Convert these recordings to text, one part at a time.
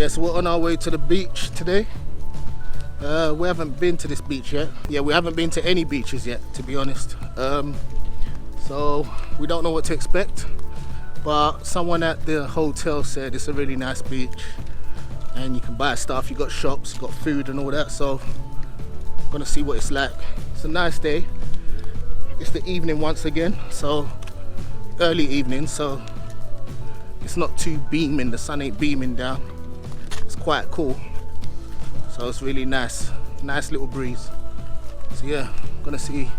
Yeah, so we're on our way to the beach today. We haven't been to this beach yet. Yeah, we haven't been to any beaches yet, to be honest. So we don't know what to expect, but someone at the hotel said it's a really nice beach and you can buy stuff, you got shops, you got food and all that, so I'm gonna see what it's like. It's a nice day. It's the evening once again, so early evening, so it's not too beaming, the sun ain't beaming down. It's quite cool, so it's really nice little breeze. So yeah, I'm gonna see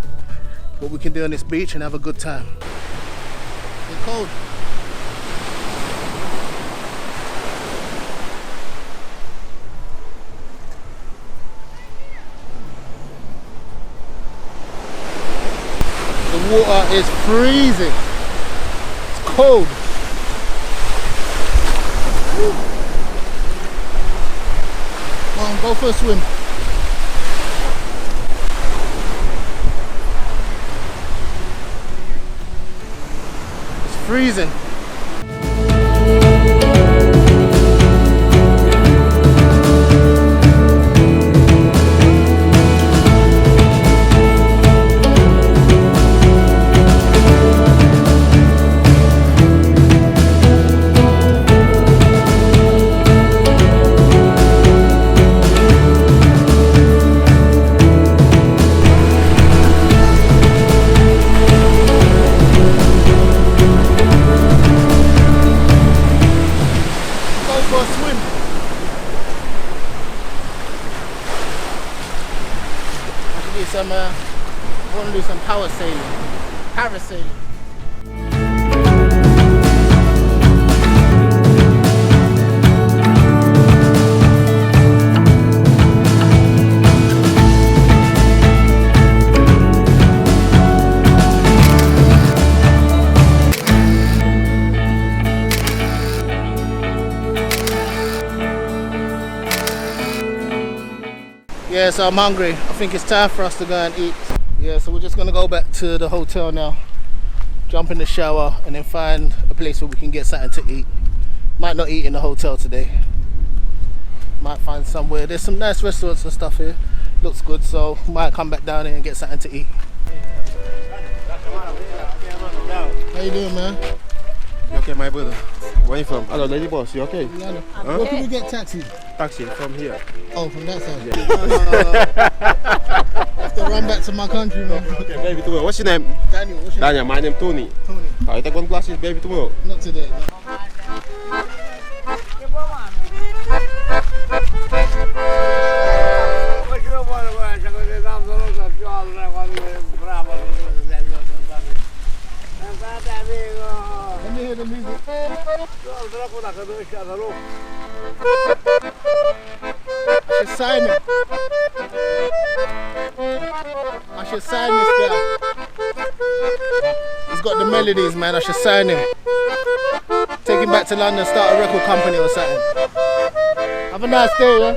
what we can do on this beach and have a good time. It's cold. The water is freezing. It's cold. Come on, go for a swim. It's freezing. I want to do some parasailing. Yeah, so I'm hungry. I think it's time for us to go and eat. Yeah, so we're just gonna go back to the hotel now, jump in the shower and then find a place where we can get something to eat. Might not eat in the hotel today. Might find somewhere. There's some nice restaurants and stuff here. Looks good, so might come back down here and get something to eat. How you doing, man? You okay, my brother? Where you from? Hello, lady boss. You okay? Yeah, huh? Where can we get taxi? Taxi from here. Oh, from that side. Yeah. I have to run back to my country, man. Okay, baby, tomorrow. What's your name? Daniel. What's your Daniel. My name Tony. Tony. I take one glasses, baby, tomorrow. Not today. No. Let me hear the music. I should sign it. I should sign this guy. He's got the melodies, man. I should sign him. Take him back to London, start a record company or something. Have a nice day, yeah?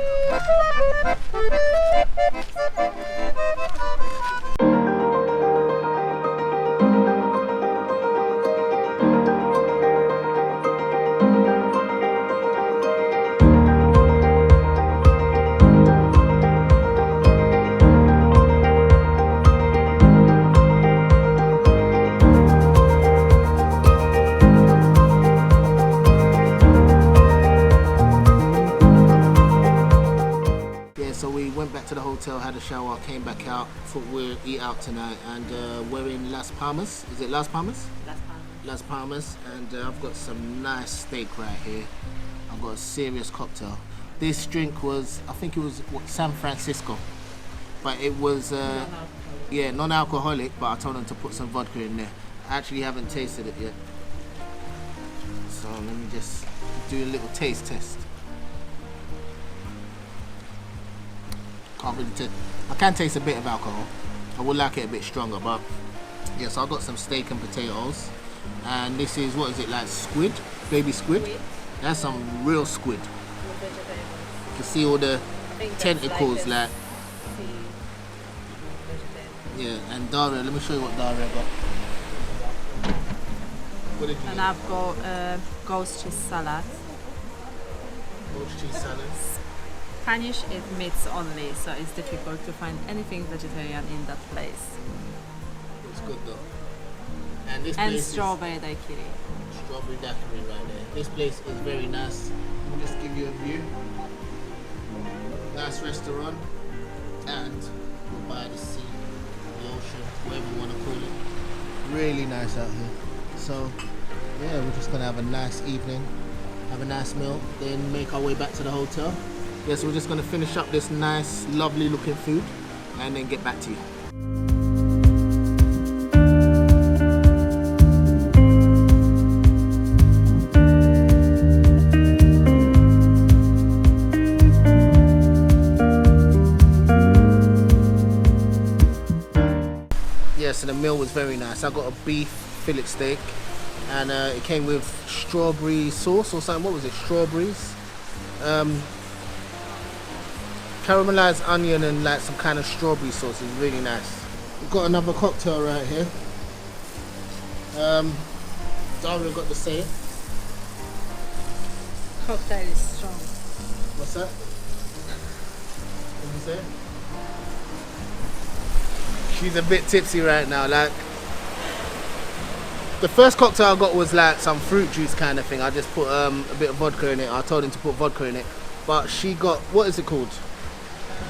To the hotel, had a shower, came back out, thought we'd eat out tonight, and we're in Las Palmas. Is it Las Palmas? Las Palmas. Las Palmas, and I've got some nice steak right here. I've got a serious cocktail. This drink was, I think it was San Francisco, but it was, yeah, non-alcoholic, but I told them to put some vodka in there. I actually haven't tasted it yet, so let me just do a little taste test. Can't really taste. I can taste a bit of alcohol. I would like it a bit stronger, but yeah. So I got some steak and potatoes, and this is, what is it, like squid, baby squid? That's some real squid. You can see all the tentacles, like. Yeah, and Daria. Let me show you what Daria got. What did you get? And I've got ghost cheese salad. Goat cheese salad. Spanish is meats only, so it's difficult to find anything vegetarian in that place. It's good though. And this And place strawberry daiquiri. is strawberry daiquiri right there. This place is very nice. Let me just give you a view. Nice restaurant and by the sea, the ocean, whatever you want to call it. Really nice out here. So yeah, we're just gonna have a nice evening, have a nice meal, then make our way back to the hotel. Yeah, so we're just gonna finish up this nice, lovely looking food and then get back to you. Yeah, so the meal was very nice. I got a beef fillet steak and it came with strawberry sauce or something. What was it? Strawberries, caramelized onion and like some kind of strawberry sauce. It's really nice. We've got another cocktail right here. Daria got to say it. Cocktail is strong. What's that? What did you say? She's a bit tipsy right now. Like the first cocktail I got was like some fruit juice kind of thing. I just put a bit of vodka in it. I told him to put vodka in it, but she got, what is it called?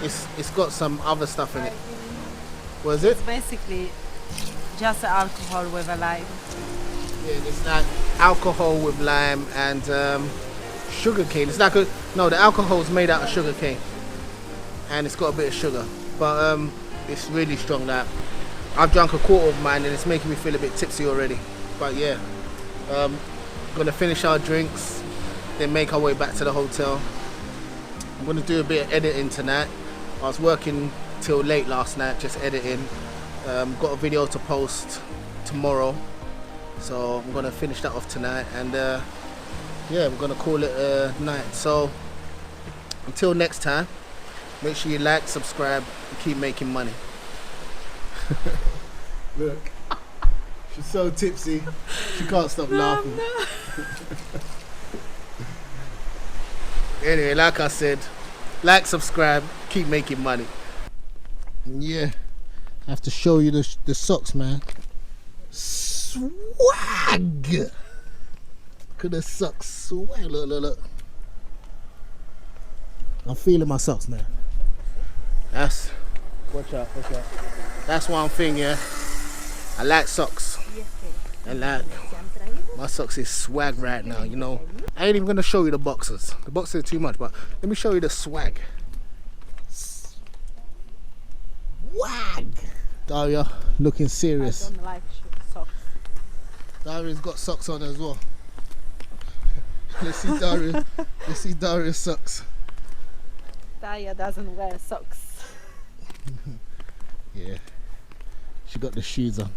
It's got some other stuff in it. What is it? It's basically just alcohol with a lime. Yeah, it's like alcohol with lime and sugar cane. It's like no, the alcohol's made out of sugar cane, and it's got a bit of sugar, but it's really strong. That I've drunk a quarter of mine and it's making me feel a bit tipsy already. But yeah, gonna finish our drinks, then make our way back to the hotel. I'm gonna do a bit of editing tonight. I was working till late last night, just editing. Got a video to post tomorrow, so I'm gonna finish that off tonight, and yeah, we're gonna call it a night. So until next time, make sure you like, subscribe, and keep making money. Look, she's so tipsy, she can't stop laughing. No. Anyway, like I said, like, subscribe, keep making money. Yeah, I have to show you the socks, man. Swag! Look at the socks, swag, look, look, look. I'm feeling my socks, man. That's, watch out, watch out. That's one thing, yeah. I like socks. And like, my socks is swag right now, you know. I ain't even gonna show you the boxers. The boxers are too much, but let me show you the swag. Swag! Daria looking serious. I don't like socks. Daria's got socks on as well. Let's see Daria. Let's see Daria's socks. Daria doesn't wear socks. Yeah, she got the shoes on.